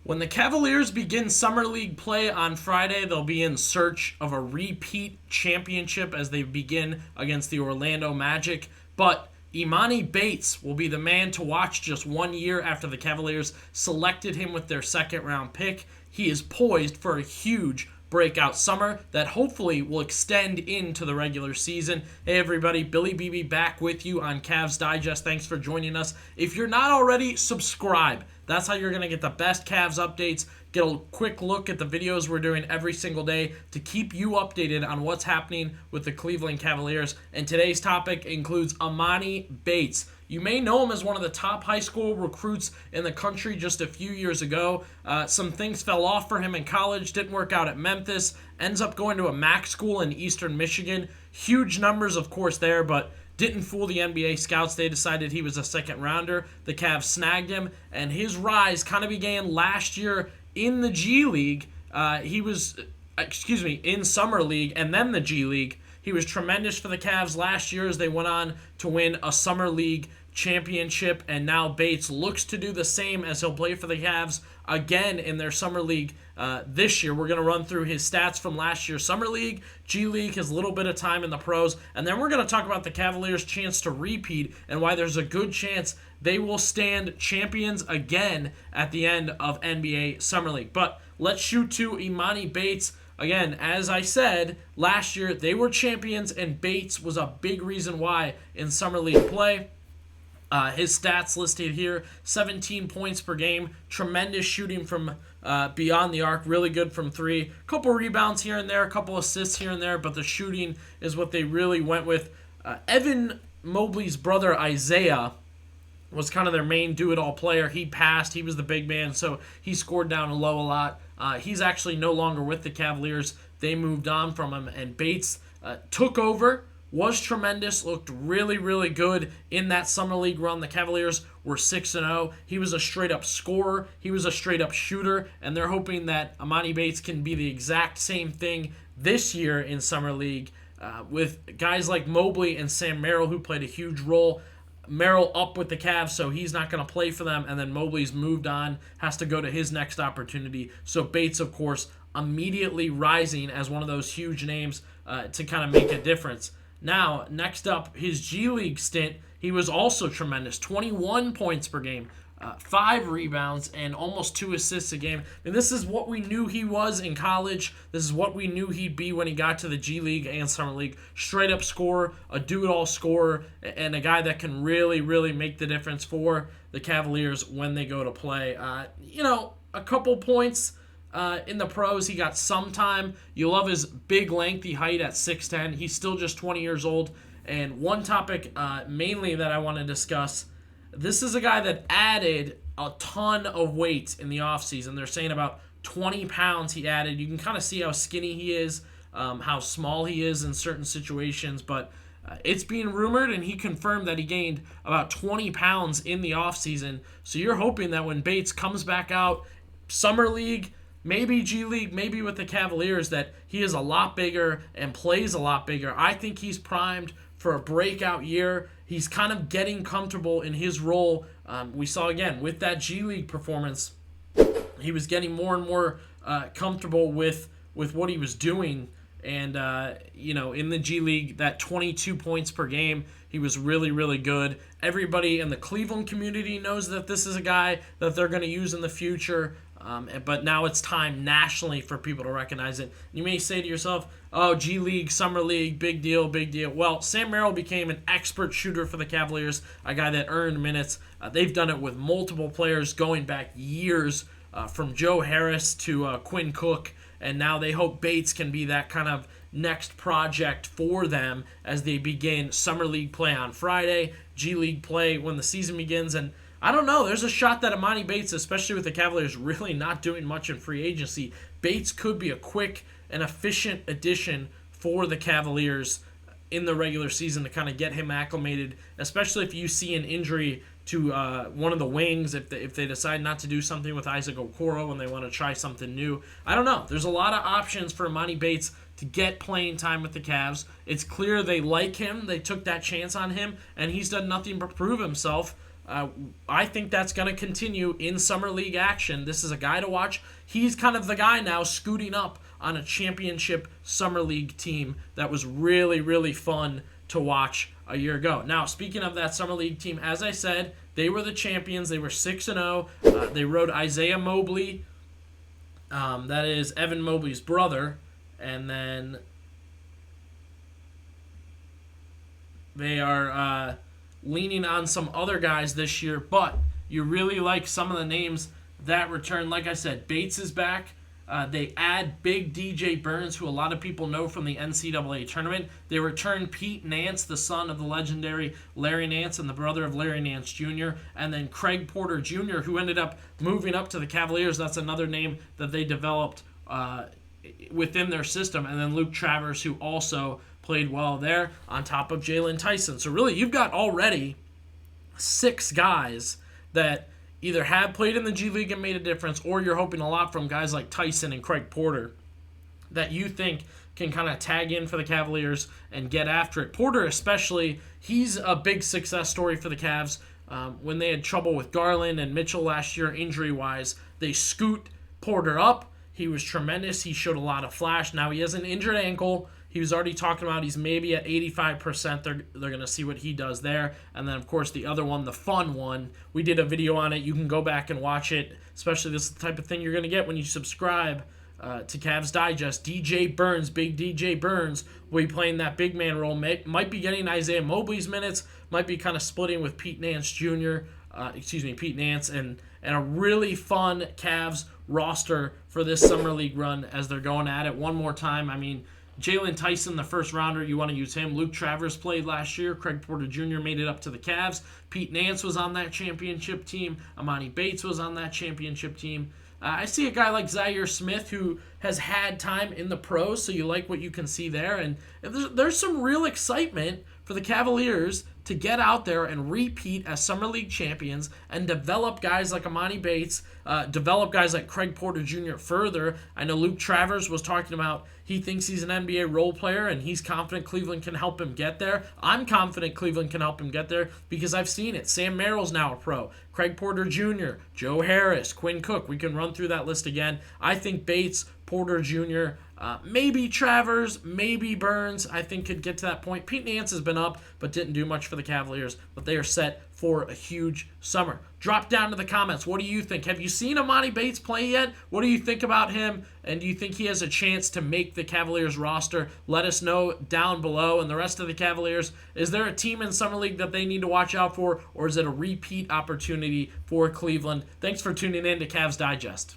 When the Cavaliers begin Summer League play on Friday, they'll be in search of a repeat championship as they begin against the Orlando Magic. But Imani Bates will be the man to watch just 1 year after the Cavaliers selected him with their second-round pick. He is poised for a huge breakout summer that hopefully will extend into the regular season. Hey everybody, Billy BB back with you on Cavs Digest. Thanks for joining us. If you're not already, subscribe. That's how you're going to get the best Cavs updates, get a quick look at the videos we're doing every single day to keep you updated on what's happening with the Cleveland Cavaliers. And today's topic includes Imani Bates. You may know him as one of the top high school recruits in the country just a few years ago. Some things fell off for him in college, didn't work out at Memphis, ends up going to a MAC school in Eastern Michigan. Huge numbers, of course, there, but didn't fool the NBA scouts. They decided he was a second rounder. The Cavs snagged him, and his rise kind of began last year in the G League. In Summer League and then the G League. He was tremendous for the Cavs last year as they went on to win a Summer League championship, and now Bates looks to do the same as he'll play for the Cavs again in their Summer League this year. We're going to run through his stats from last year's Summer League, G League, his little bit of time in the pros, and then we're going to talk about the Cavaliers' chance to repeat and why there's a good chance they will stand champions again at the end of NBA Summer League. But let's shoot to Imani Bates. Again, as I said, last year they were champions, and Bates was a big reason why in Summer League play. His stats listed here: 17 points per game, tremendous shooting from beyond the arc, really good from three, couple rebounds here and there, a couple assists here and there, but the shooting is what they really went with. Evan Mobley's brother Isaiah was kind of their main do-it-all player. He passed, he was the big man, so he scored down low a lot. He's actually no longer with the Cavaliers. They moved on from him, and Bates took over, was tremendous, looked really, really good in that Summer League run. The Cavaliers were 6-0. He was a straight-up scorer. He was a straight-up shooter, and they're hoping that Imani Bates can be the exact same thing this year in Summer League with guys like Mobley and Sam Merrill, who played a huge role. Merrill up with the Cavs, so he's not going to play for them, and then Mobley's moved on, has to go to his next opportunity. So Bates, of course, immediately rising as one of those huge names to kind of make a difference. Now, next up, his G League stint, he was also tremendous. 21 points per game, 5 rebounds, and almost 2 assists a game. And this is what we knew he was in college. This is what we knew he'd be when he got to the G League and Summer League. Straight up scorer, a do-it-all scorer, and a guy that can really, really make the difference for the Cavaliers when they go to play. A couple points in the pros. He got some time. You love his big, lengthy height at 6'10". He's still just 20 years old. And one topic mainly that I want to discuss, this is a guy that added a ton of weight in the offseason. They're saying about 20 pounds he added. You can kind of see how skinny he is, how small he is in certain situations. But it's being rumored, and he confirmed that he gained about 20 pounds in the offseason. So you're hoping that when Bates comes back out, Summer League, maybe G League, maybe with the Cavaliers, that he is a lot bigger and plays a lot bigger. I think he's primed for a breakout year. He's kind of getting comfortable in his role. We saw, again, with that G League performance, he was getting more and more comfortable with what he was doing. And, in the G League, that 22 points per game, he was really, really good. Everybody in the Cleveland community knows that this is a guy that they're going to use in the future. But now it's time nationally for people to recognize it. You may say to yourself, oh, G League, Summer League, big deal, big deal. Well, Sam Merrill became an expert shooter for the Cavaliers, a guy that earned minutes. They've done it with multiple players going back years, from Joe Harris to Quinn Cook, and now they hope Bates can be that kind of next project for them as they begin Summer League play on Friday, G League play when the season begins, and I don't know. There's a shot that Imani Bates, especially with the Cavaliers really not doing much in free agency, Bates could be a quick and efficient addition for the Cavaliers in the regular season to kind of get him acclimated, especially if you see an injury to one of the wings, if they decide not to do something with Isaac Okoro and they want to try something new. I don't know. There's a lot of options for Imani Bates to get playing time with the Cavs. It's clear they like him. They took that chance on him, and he's done nothing but prove himself. I think that's going to continue in Summer League action. This is a guy to watch. He's kind of the guy now scooting up on a championship Summer League team that was really, really fun to watch a year ago. Now, speaking of that Summer League team, as I said, they were the champions. They were 6-0. They rode Isaiah Mobley. That is Evan Mobley's brother. And then they are leaning on some other guys this year, but you really like some of the names that return. Like I said, Bates is back. They add Big DJ Burns, who a lot of people know from the NCAA tournament. They return Pete Nance, the son of the legendary Larry Nance and the brother of Larry Nance Jr., and then Craig Porter Jr., who ended up moving up to the Cavaliers. That's another name that they developed within their system. And then Luke Travers, who also played well there, on top of Jalen Tyson. So really, you've got already 6 guys that either have played in the G League and made a difference, or you're hoping a lot from guys like Tyson and Craig Porter that you think can kind of tag in for the Cavaliers and get after it. Porter especially, he's a big success story for the Cavs. When they had trouble with Garland and Mitchell last year injury-wise, they scoot Porter up. He was tremendous. He showed a lot of flash. Now he has an injured ankle. He was already talking about he's maybe at 85%. They're going to see what he does there. And then, of course, the other one, the fun one, we did a video on it. You can go back and watch it, especially this is the type of thing you're going to get when you subscribe to Cavs Digest. DJ Burns, Big DJ Burns, will be playing that big man role. Might be getting Isaiah Mobley's minutes, might be kind of splitting with Pete Nance Jr., Pete Nance, and a really fun Cavs roster for this Summer League run as they're going at it one more time. I mean, Jalen Tyson, the first rounder, you want to use him. Luke Travers played last year. Craig Porter Jr. made it up to the Cavs. Pete Nance was on that championship team. Amani Bates was on that championship team. I see a guy like Zaire Smith who has had time in the pros, so you like what you can see there. And there's some real excitement for the Cavaliers to get out there and repeat as Summer League champions and develop guys like Amani Bates, develop guys like Craig Porter Jr. further. I know Luke Travers was talking about he thinks he's an NBA role player and he's confident Cleveland can help him get there. I'm confident Cleveland can help him get there because I've seen it. Sam Merrill's now a pro. Craig Porter Jr., Joe Harris, Quinn Cook. We can run through that list again. I think Bates, Porter Jr., maybe Travers, maybe Burns, I think could get to that point. Pete Nance has been up, but didn't do much for the Cavaliers, but they are set for a huge summer. Drop down to the comments. What do you think? Have you seen Amani Bates play yet? What do you think about him? And do you think he has a chance to make the Cavaliers roster? Let us know down below. And the rest of the Cavaliers, is there a team in Summer League that they need to watch out for, or is it a repeat opportunity for Cleveland? Thanks for tuning in to Cavs Digest.